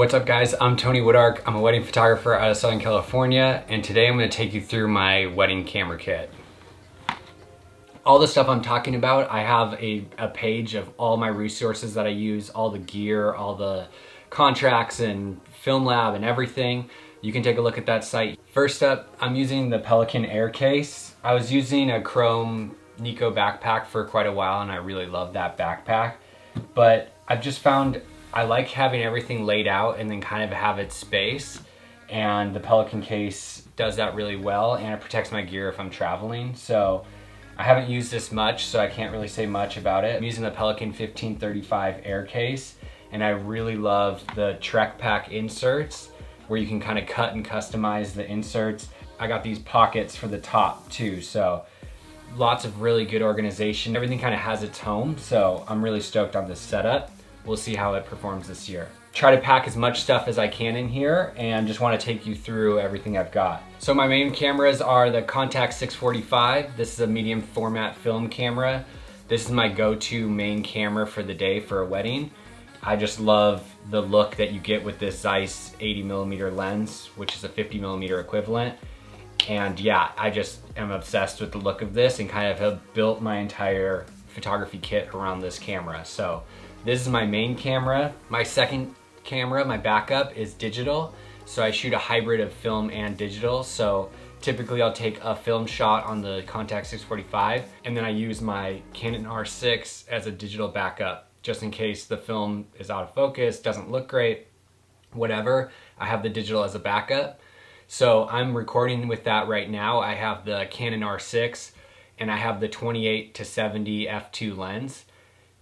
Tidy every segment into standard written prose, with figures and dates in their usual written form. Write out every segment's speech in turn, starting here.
what's up guys? I'm Tony Wodarck. I'm a wedding photographer out of Southern California, and today I'm going to take you through my wedding camera kit. All the stuff I'm talking about, I have a page of all my resources that I use, all the gear, all the Contax and film lab and everything. You can take a look at that site. First up, I'm using the Pelican Air case. I was using a chrome Nico backpack for quite a while and I really love that backpack, but I've just found I like having everything laid out and then kind of have its space, and the Pelican case does that really well, and it protects my gear if I'm traveling. So I haven't used this much, so I can't really say much about it. I'm using the Pelican 1535 Air case, and I really love the Trek Pack inserts where you can kind of cut and customize the inserts. I got these pockets for the top too, so lots of really good organization. Everything kind of has its home, so I'm really stoked on this setup. We'll see how it performs this year. Try to pack as much stuff as I can in here and just want to take you through everything I've got. So my main cameras are the Contax 645. This is a medium format film camera. This is my go-to main camera for the day for a wedding. I just love the look that you get with this Zeiss 80mm lens, which is a 50mm equivalent. And yeah, I just am obsessed with the look of this and kind of have built my entire photography kit around this camera. So this is my main camera. My second camera, my backup, is digital. So I shoot a hybrid of film and digital. So typically I'll take a film shot on the Contax 645 and then I use my Canon R6 as a digital backup, just in case the film is out of focus, doesn't look great, whatever. I have the digital as a backup. So I'm recording with that right now. I have the Canon R6 and I have the 28-70 f2 lens.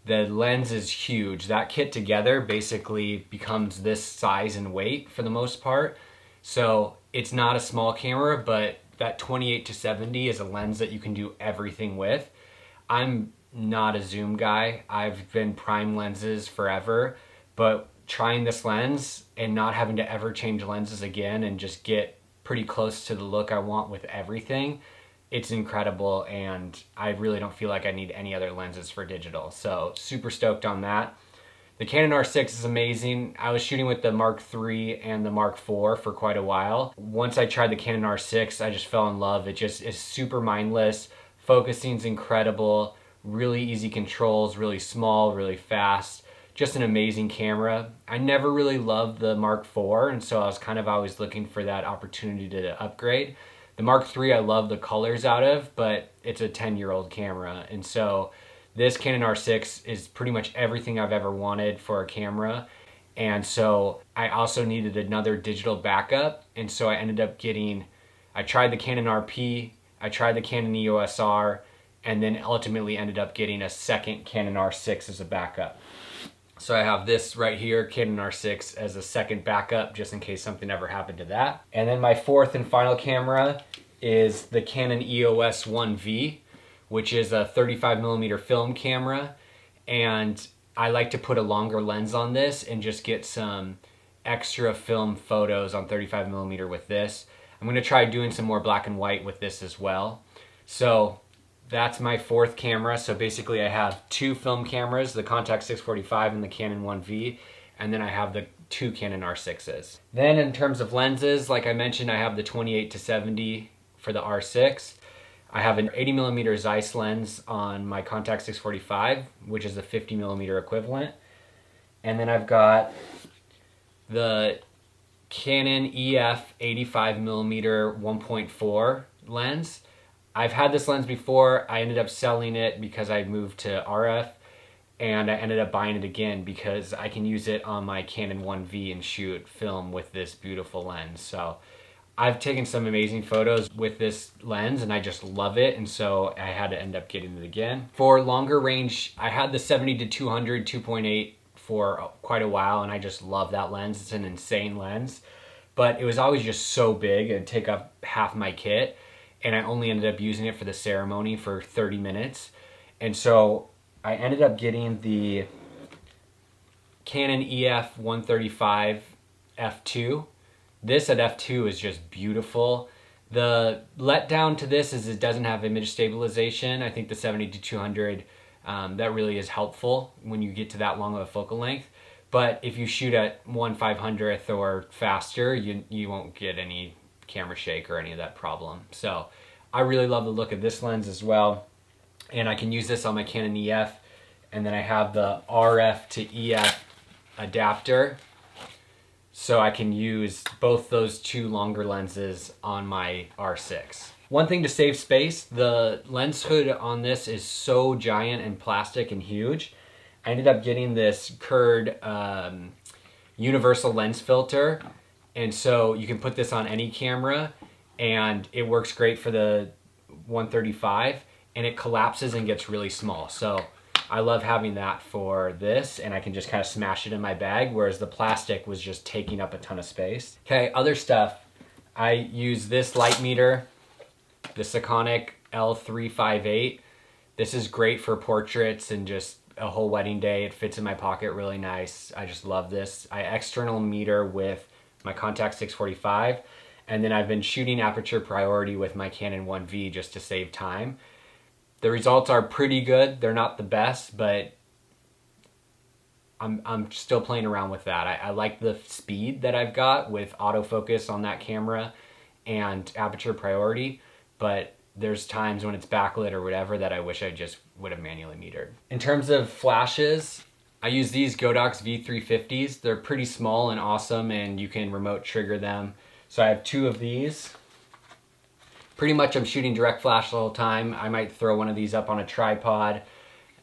The lens is huge. That kit together basically becomes this size and weight for the most part. So it's not a small camera, but that 28-70 is a lens that you can do everything with. I'm not a zoom guy. I've been prime lenses forever, but trying this lens and not having to ever change lenses again and just get pretty close to the look I want with everything, it's incredible, and I really don't feel like I need any other lenses for digital. So super stoked on that. The Canon R6 is amazing. I was shooting with the Mark III and the Mark IV for quite a while. Once I tried the Canon R6, I just fell in love. It just is super mindless. Focusing's incredible, really easy controls, really small, really fast. Just an amazing camera. I never really loved the Mark IV, and so I was kind of always looking for that opportunity to upgrade. The Mark III I love the colors out of, but it's a 10-year-old camera. And so this Canon R6 is pretty much everything I've ever wanted for a camera. And so I also needed another digital backup. And so I ended up I tried the Canon RP, I tried the Canon EOS R, and then ultimately ended up getting a second Canon R6 as a backup. So I have this right here, Canon R6, as a second backup, just in case something ever happened to that. And then my fourth and final camera is the Canon EOS 1V, which is a 35mm film camera. And I like to put a longer lens on this and just get some extra film photos on 35mm with this. I'm gonna try doing some more black and white with this as well. So that's my fourth camera. So basically I have two film cameras, the Contax 645 and the Canon 1V, and then I have the two Canon R6s. Then in terms of lenses, like I mentioned, I have the 28-70 for the R6. I have an 80mm Zeiss lens on my Contax 645, which is a 50mm equivalent. And then I've got the Canon EF 85mm 1.4 lens. I've had this lens before. I ended up selling it because I moved to RF, and I ended up buying it again because I can use it on my Canon 1V and shoot film with this beautiful lens. So I've taken some amazing photos with this lens and I just love it, and so I had to end up getting it again. For longer range, I had the 70-200 2.8 for quite a while, and I just love that lens. It's an insane lens, but it was always just so big, it'd take up half my kit. And I only ended up using it for the ceremony for 30 minutes. And so I ended up getting the Canon EF 135 f2. This at f2 is just beautiful. The letdown to this is it doesn't have image stabilization. I think the 70-200, that really is helpful when you get to that long of a focal length. But if you shoot at 1/500th or faster, you won't get any camera shake or any of that problem. So I really love the look of this lens as well. And I can use this on my Canon EF. And then I have the RF to EF adapter. So I can use both those two longer lenses on my R6. One thing to save space, the lens hood on this is so giant and plastic and huge. I ended up getting this Curd universal lens filter, and so you can put this on any camera and it works great for the 135, and it collapses and gets really small. So I love having that for this, and I can just kind of smash it in my bag, whereas the plastic was just taking up a ton of space. Okay, other stuff. I use this light meter, the Sekonic L-358. This is great for portraits and just a whole wedding day. It fits in my pocket really nice. I just love this. I external meter with my Contax 645, and then I've been shooting aperture priority with my Canon 1V just to save time. The results are pretty good. They're not the best, but I'm still playing around with that. I like the speed that I've got with autofocus on that camera and aperture priority, but there's times when it's backlit or whatever that I wish I just would have manually metered. In terms of flashes, I use these Godox V350s. They're pretty small and awesome, and you can remote trigger them. So I have two of these. Pretty much I'm shooting direct flash the whole time. I might throw one of these up on a tripod.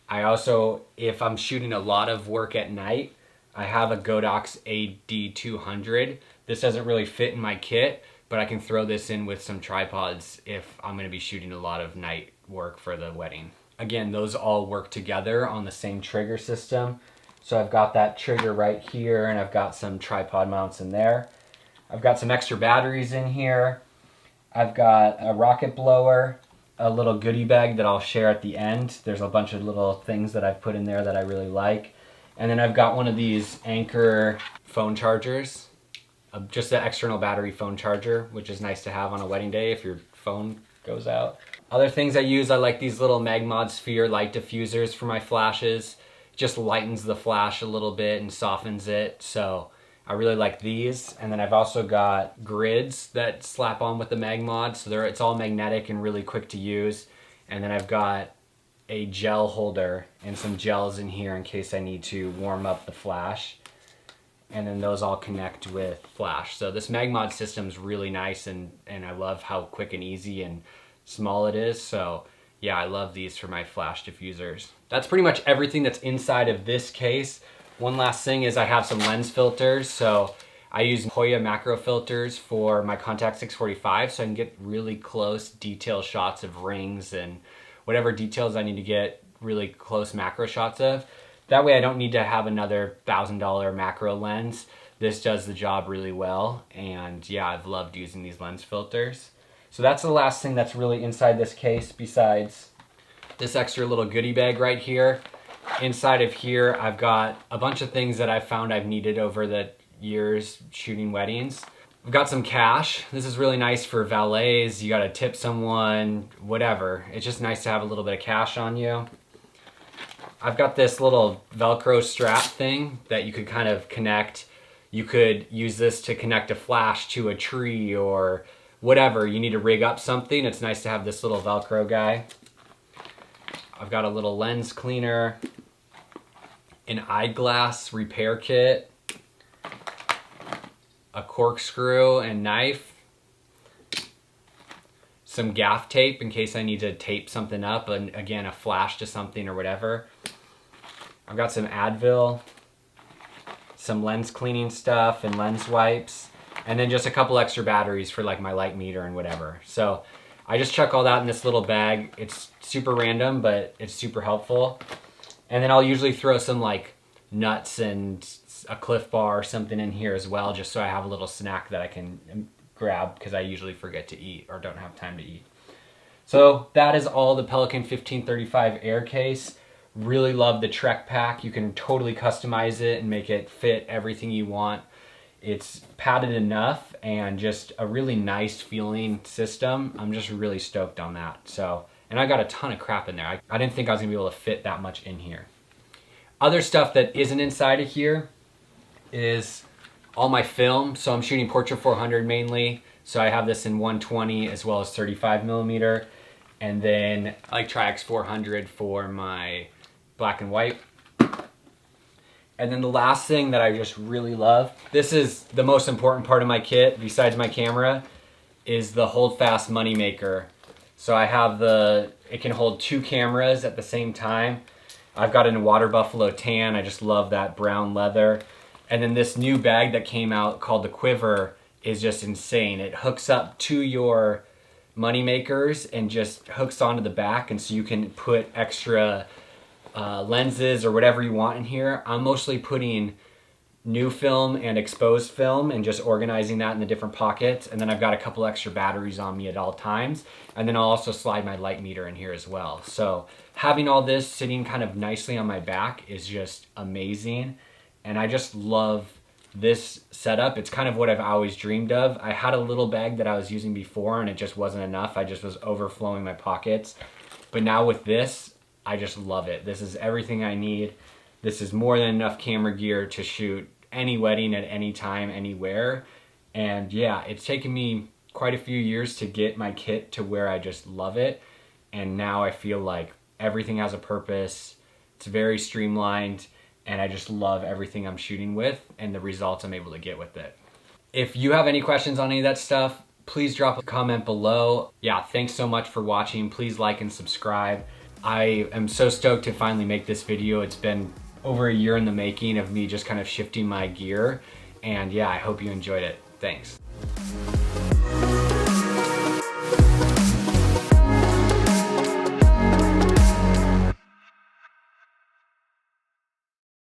I also, if I'm shooting a lot of work at night, I have a Godox AD200. This doesn't really fit in my kit, but I can throw this in with some tripods if I'm gonna be shooting a lot of night work for the wedding. Again, those all work together on the same trigger system. So I've got that trigger right here, and I've got some tripod mounts in there. I've got some extra batteries in here. I've got a rocket blower, a little goodie bag that I'll share at the end. There's a bunch of little things that I've put in there that I really like. And then I've got one of these Anker phone chargers. Just an external battery phone charger, which is nice to have on a wedding day if your phone goes out. Other things I use, I like these little Magmod sphere light diffusers for my flashes. It just lightens the flash a little bit and softens it, so I really like these. And then I've also got grids that slap on with the Magmod, so it's all magnetic and really quick to use. And then I've got a gel holder and some gels in here in case I need to warm up the flash. And then those all connect with flash. So this Magmod system is really nice, and I love how quick and easy and small it is. So yeah, I love these for my flash diffusers. That's pretty much everything that's inside of this case. One last thing is I have some lens filters. So I use Hoya macro filters for my Contax 645, so I can get really close detail shots of rings and whatever details I need to get really close macro shots of. That way I don't need to have another $1,000 macro lens. This does the job really well, and yeah, I've loved using these lens filters. So that's the last thing that's really inside this case besides this extra little goodie bag right here. Inside of here, I've got a bunch of things that I've found I've needed over the years shooting weddings. I've got some cash. This is really nice for valets. You gotta tip someone, whatever. It's just nice to have a little bit of cash on you. I've got this little Velcro strap thing that you could kind of connect. You could use this to connect a flash to a tree or whatever. You need to rig up something. It's nice to have this little Velcro guy. I've got a little lens cleaner, an eyeglass repair kit, a corkscrew and knife, some gaff tape in case I need to tape something up, and again, a flash to something or whatever. I've got some Advil, some lens cleaning stuff and lens wipes, and then just a couple extra batteries for like my light meter and whatever. So I just chuck all that in this little bag. It's super random, but it's super helpful. And then I'll usually throw some like nuts and a Cliff Bar or something in here as well, just so I have a little snack that I can grab because I usually forget to eat or don't have time to eat. So that is all the Pelican 1535 Air case. Really love the Trek pack. You can totally customize it and make it fit everything you want. It's padded enough and just a really nice feeling system. I'm just really stoked on that. So, and I got a ton of crap in there. I didn't think I was gonna be able to fit that much in here. Other stuff that isn't inside of here, is all my film. So I'm shooting Portra 400 mainly. So I have this in 120 as well as 35 millimeter. And then I like Tri-X 400 for my black and white. And then the last thing that I just really love, this is the most important part of my kit besides my camera, is the Holdfast Moneymaker. So I have it can hold 2 cameras at the same time. I've got it in Water Buffalo tan. I just love that brown leather. And then this new bag that came out called the Quiver is just insane. It hooks up to your money makers and just hooks onto the back, and so you can put extra lenses or whatever you want in here. I'm mostly putting new film and exposed film and just organizing that in the different pockets, and then I've got a couple extra batteries on me at all times, and then I'll also slide my light meter in here as well. So having all this sitting kind of nicely on my back is just amazing, and I just love this setup. It's kind of what I've always dreamed of. I had a little bag that I was using before and it just wasn't enough. I just was overflowing my pockets. But now with this, I just love it. This is everything I need. This is more than enough camera gear to shoot any wedding at any time, anywhere. And yeah, it's taken me quite a few years to get my kit to where I just love it. And now I feel like everything has a purpose. It's very streamlined. And I just love everything I'm shooting with and the results I'm able to get with it. If you have any questions on any of that stuff, please drop a comment below. Yeah, thanks so much for watching. Please like and subscribe. I am so stoked to finally make this video. It's been over a year in the making of me just kind of shifting my gear. And yeah, I hope you enjoyed it. Thanks.